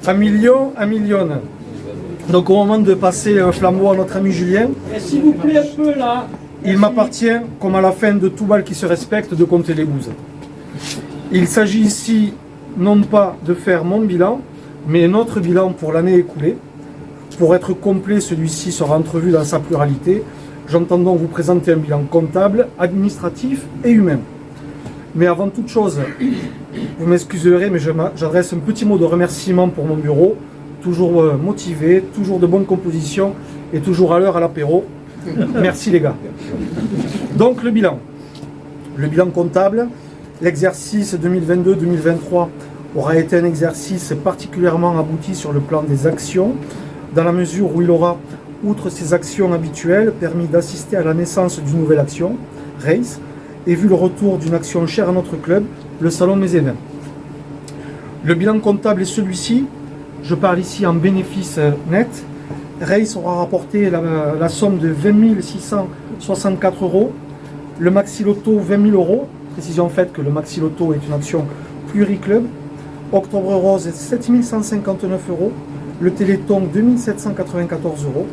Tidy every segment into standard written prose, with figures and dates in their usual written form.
Un million. Donc au moment de passer un flambeau à notre ami Julien, s'il vous plaît, un peu là. il m'appartient, comme à la fin de tout bal qui se respecte, de compter les bouses. Il s'agit ici non pas de faire mon bilan, mais notre bilan pour l'année écoulée. Pour être complet, celui-ci sera entrevu dans sa pluralité. J'entends donc vous présenter un bilan comptable, administratif et humain. Mais avant toute chose, vous m'excuserez, mais j'adresse un petit mot de remerciement pour mon bureau, toujours motivé, toujours de bonne composition et toujours à l'heure à l'apéro. Merci les gars. Donc le bilan. Le bilan comptable, l'exercice 2022-2023 aura été un exercice particulièrement abouti sur le plan des actions, dans la mesure où il aura, outre ses actions habituelles, permis d'assister à la naissance d'une nouvelle action, Race, et vu le retour d'une action chère à notre club, le Salon Mes Événements. Le bilan comptable est celui-ci. Je parle ici en bénéfice net. Race aura rapporté la somme de 20 664 €. Le Maxi Loto, 20 000 €. Précision faite que le Maxi Loto est une action pluriclub. Octobre Rose, 7 159 €. Le Téléthon, 2 794 €.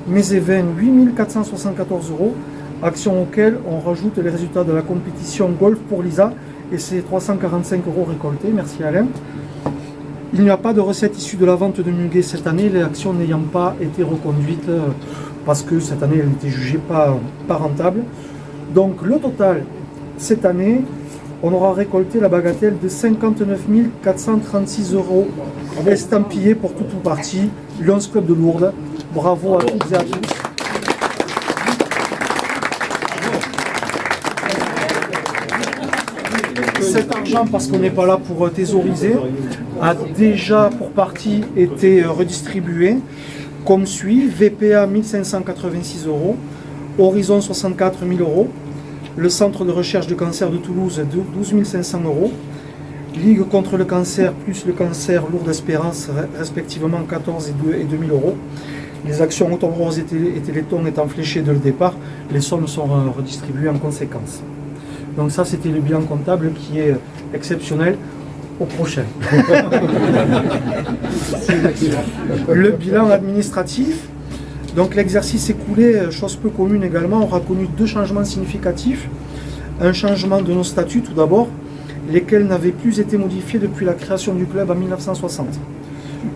Mes événements, 8 474 €. Action auquel on rajoute les résultats de la compétition Golf pour Lisa et ses 345 € récoltés. Merci Alain. Il n'y a pas de recette issue de la vente de muguet cette année, les actions n'ayant pas été reconduites parce que cette année elle était jugée pas rentable. Donc le total, cette année, on aura récolté la bagatelle de 59 436 € estampillés pour tout ou partie, Lions Club de Lourdes. Bravo à toutes et à tous. Cet argent, parce qu'on n'est pas là pour thésauriser, a déjà pour partie été redistribué comme suit. VPA 1586 €, Horizon 64 000 €, le Centre de recherche de cancer de Toulouse 12 500 €, Ligue contre le cancer plus le cancer Lourdes Espérance respectivement 14 et 2 000 €. Les actions Octobre Rose et Téléthon étant fléchées dès le départ, les sommes sont redistribuées en conséquence. Donc ça, c'était le bilan comptable qui est exceptionnel. Au prochain. Le bilan administratif. Donc l'exercice écoulé, chose peu commune également, aura connu 2 changements significatifs. Un changement de nos statuts tout d'abord, lesquels n'avaient plus été modifiés depuis la création du club en 1960.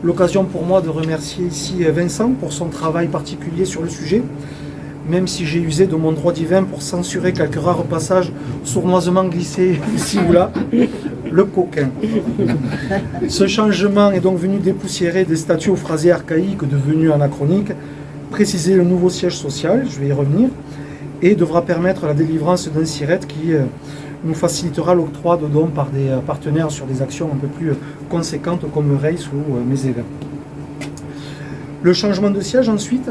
L'occasion pour moi de remercier ici Vincent pour son travail particulier sur le sujet, même si j'ai usé de mon droit divin pour censurer quelques rares passages sournoisement glissés ici ou là, le coquin. Ce changement est donc venu dépoussiérer des statuts aux phrasés archaïques devenus anachroniques, préciser le nouveau siège social, je vais y revenir, et devra permettre la délivrance d'un siret qui nous facilitera l'octroi de dons par des partenaires sur des actions un peu plus conséquentes comme Race ou Mes Événements. Le changement de siège ensuite,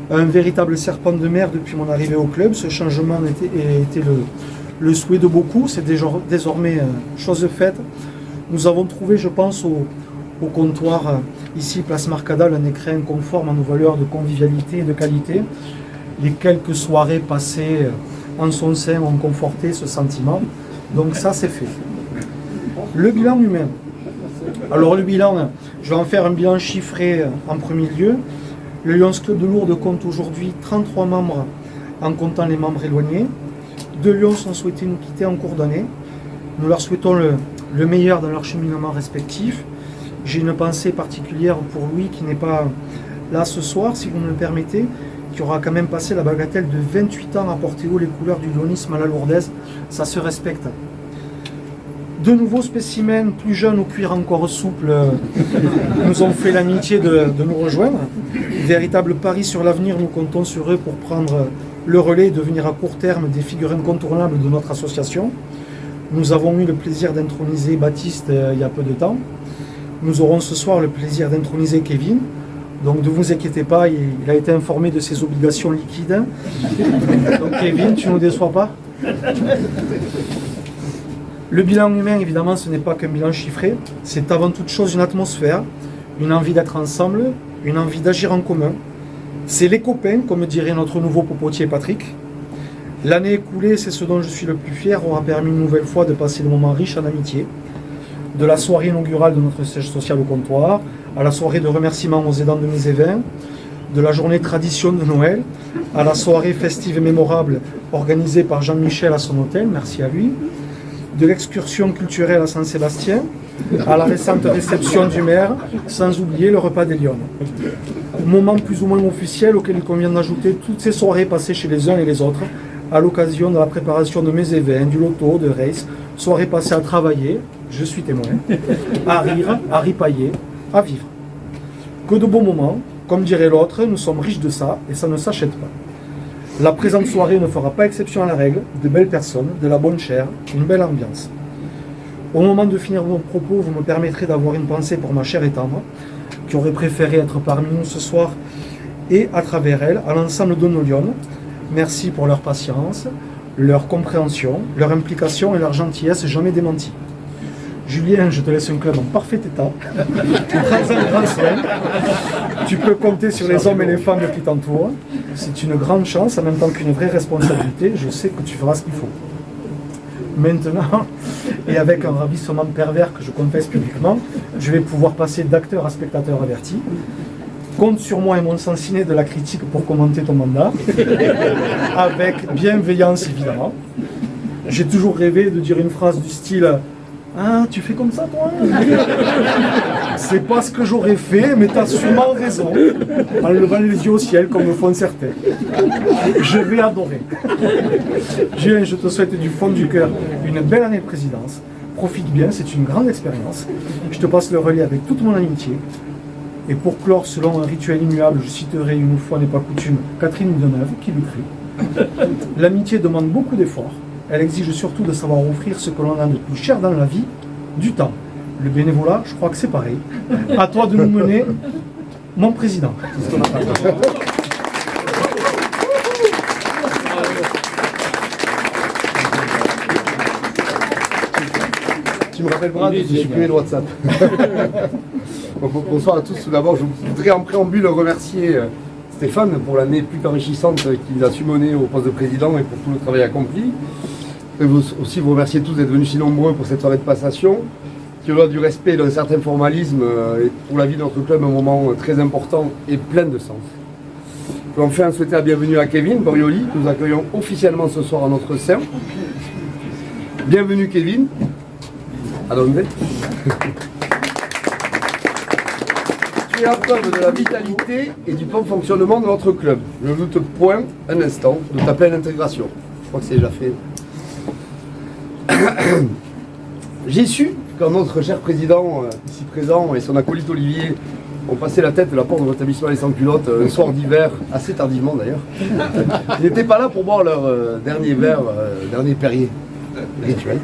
un véritable serpent de mer depuis mon arrivée au club. Ce changement était le souhait de beaucoup, c'est désormais chose faite. Nous avons trouvé, je pense, au comptoir, ici, place Marcadal, un écrin conforme à nos valeurs de convivialité et de qualité. Les quelques soirées passées en son sein ont conforté ce sentiment. Donc ça, c'est fait. Le bilan humain. Alors le bilan, je vais en faire un bilan chiffré en premier lieu. Le Lions Club de Lourdes compte aujourd'hui 33 membres en comptant les membres éloignés. 2 Lions ont souhaité nous quitter en cours d'année. Nous leur souhaitons le meilleur dans leur cheminement respectif. J'ai une pensée particulière pour Louis qui n'est pas là ce soir, si vous me le permettez, qui aura quand même passé la bagatelle de 28 ans à porter haut les couleurs du lyonisme à la lourdaise. Ça se respecte. 2 nouveaux spécimens plus jeunes au cuir encore souple nous ont fait l'amitié de nous rejoindre. Véritable pari sur l'avenir, nous comptons sur eux pour prendre le relais et devenir à court terme des figures incontournables de notre association. Nous avons eu le plaisir d'introniser Baptiste il y a peu de temps. Nous aurons ce soir le plaisir d'introniser Kevin. Donc ne vous inquiétez pas, il a été informé de ses obligations liquides. Donc Kevin, tu ne nous déçois pas? Le bilan humain, évidemment, ce n'est pas qu'un bilan chiffré. C'est avant toute chose une atmosphère, une envie d'être ensemble, une envie d'agir en commun. C'est les copains, comme dirait notre nouveau popotier Patrick. L'année écoulée, c'est ce dont je suis le plus fier, aura permis une nouvelle fois de passer des moments riches en amitié. de la soirée inaugurale de notre siège social au comptoir, à la soirée de remerciements aux aidants de mes évins, de la journée tradition de Noël, à la soirée festive et mémorable organisée par Jean-Michel à son hôtel, merci à lui, de l'excursion culturelle à Saint-Sébastien, à la récente réception du maire, sans oublier le repas des Lyonnes. Moment plus ou moins officiel auquel il convient d'ajouter toutes ces soirées passées chez les uns et les autres, à l'occasion de la préparation de mes évents, du loto, de race, soirées passées à travailler, je suis témoin, à rire, à ripailler, à vivre. Que de beaux moments, comme dirait l'autre, nous sommes riches de ça et ça ne s'achète pas. La présente soirée ne fera pas exception à la règle, de belles personnes, de la bonne chair, une belle ambiance. Au moment de finir vos propos, vous me permettrez d'avoir une pensée pour ma chère et tendre, qui aurait préféré être parmi nous ce soir, et à travers elle, à l'ensemble de nos Lyonnes. Merci pour leur patience, leur compréhension, leur implication et leur gentillesse jamais démentie. Julien, je te laisse un club en parfait état. Prends un grand soin. Tu peux compter sur les hommes et les femmes qui t'entourent. C'est une grande chance, en même temps qu'une vraie responsabilité. Je sais que tu feras ce qu'il faut. Maintenant, et avec un ravissement pervers que je confesse publiquement, je vais pouvoir passer d'acteur à spectateur averti. Compte sur moi et mon sens ciné de la critique pour commenter ton mandat, avec bienveillance évidemment. J'ai toujours rêvé de dire une phrase du style « Ah, tu fais comme ça toi ?» C'est pas ce que j'aurais fait, mais t'as sûrement raison, en levant les yeux au ciel comme le font certains. Je vais adorer. Julien, je te souhaite du fond du cœur une belle année de présidence. Profite bien, c'est une grande expérience. Je te passe le relais avec toute mon amitié. Et pour clore, selon un rituel immuable, je citerai une fois n'est pas coutume Catherine Deneuve qui l'écrit. L'amitié demande beaucoup d'efforts. Elle exige surtout de savoir offrir ce que l'on a de plus cher dans la vie, du temps. Le bénévolat, je crois que c'est pareil. À toi de nous mener, mon président. Tu me rappelles pas de supprimer le WhatsApp. Bonsoir à tous. Tout d'abord, je voudrais en préambule remercier Stéphane pour l'année plus qu'enrichissante qu'il a su mener au poste de président et pour tout le travail accompli. Et aussi vous remercier tous d'être venus si nombreux pour cette soirée de passation, qui au-delà du respect et d'un certain formalisme est pour la vie de notre club un moment très important et plein de sens. Je veux enfin souhaiter la bienvenue à Kevin Borioli, que nous accueillons officiellement ce soir en notre sein. Bienvenue Kevin. À donde? Tu es la preuve de la vitalité et du bon fonctionnement de notre club. Je ne doute point un instant de ta pleine intégration. Je crois que c'est déjà fait. J'ai su, quand notre cher président ici présent et son acolyte Olivier ont passé la tête de la porte de l'établissement Les Sans-Culottes un soir d'hiver, assez tardivement d'ailleurs, ils n'étaient pas là pour boire leur dernier verre, dernier Perrier rituel.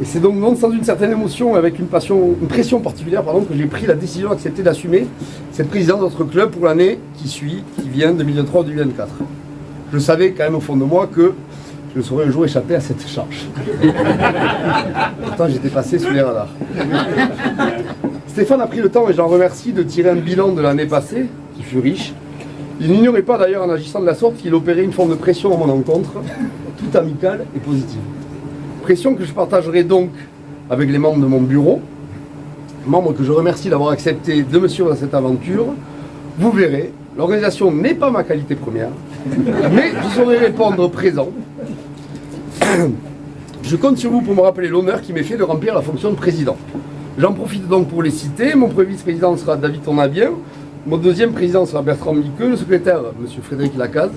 Et c'est donc non sans une certaine émotion, avec une pression particulière, que j'ai pris la décision d'accepter d'assumer cette présidence de notre club pour l'année qui vient 2023-2024. Je savais quand même au fond de moi que je ne saurais un jour échapper à cette charge. Pourtant, j'étais passé sous les radars. Stéphane a pris le temps, et j'en remercie, de tirer un bilan de l'année passée, qui fut riche. Il n'ignorait pas d'ailleurs, en agissant de la sorte, qu'il opérait une forme de pression à mon encontre, toute amicale et positive. Pression que je partagerai donc avec les membres de mon bureau, membres que je remercie d'avoir accepté de me suivre dans cette aventure. Vous verrez, l'organisation n'est pas ma qualité première, mais je saurai répondre présent. Je compte sur vous pour me rappeler l'honneur qui m'est fait de remplir la fonction de président. J'en profite donc pour les citer. Mon premier vice-président sera David Tonabien, mon deuxième président sera Bertrand Miqueux, le secrétaire, M. Frédéric Lacaze,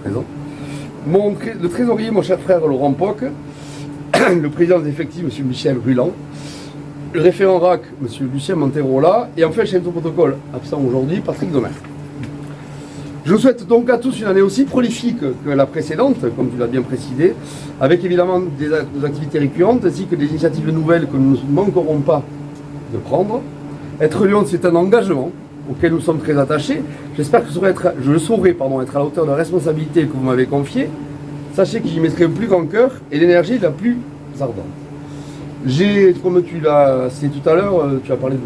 présent. Le trésorier, mon cher frère Laurent Poc, le président des effectifs, M. Michel Ruland, le référent RAC, M. Lucien Monterola, et enfin le chef de protocole, absent aujourd'hui, Patrick Domer. Je vous souhaite donc à tous une année aussi prolifique que la précédente, comme tu l'as bien précisé, avec évidemment des activités récurrentes ainsi que des initiatives nouvelles que nous ne manquerons pas de prendre. Être Lyon, c'est un engagement auquel nous sommes très attachés. J'espère que je saurai être à la hauteur de la responsabilité que vous m'avez confiée. Sachez que j'y mettrai le plus grand cœur et l'énergie la plus ardente. Comme tu l'as cité tout à l'heure, tu as parlé de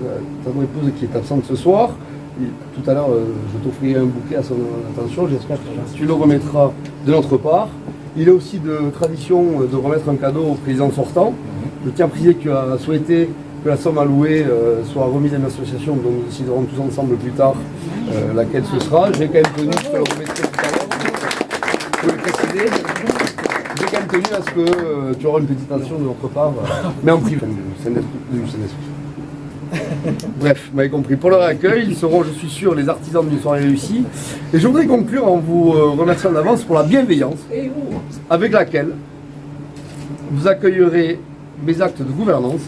ta épouse qui est absente ce soir. Et tout à l'heure, je t'offrirai un bouquet à son attention. J'espère que tu le remettras de notre part. Il est aussi de tradition de remettre un cadeau au président sortant. Je tiens à préciser que tu as souhaité que la somme allouée soit remise à une association dont nous déciderons tous ensemble plus tard laquelle ce sera. J'ai quand même tenu, je te le remettrai tout à l'heure, je peux le préciser, j'ai quand même tenu à ce que tu auras une petite attention de notre part, mais en privé, c'est un esprit. Bref, vous m'avez compris. Pour leur accueil, ils seront, je suis sûr, les artisans d'une soirée réussie. Et je voudrais conclure en vous remerciant d'avance pour la bienveillance avec laquelle vous accueillerez mes actes de gouvernance.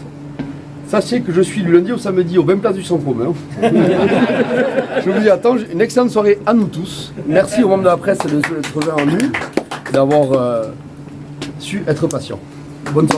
Sachez que je suis du lundi au samedi au 20 places du Centre commun. Je vous dis attends, une excellente soirée à nous tous. Merci aux membres de la presse de se trouver en nous, d'avoir su être patient. Bonne soirée.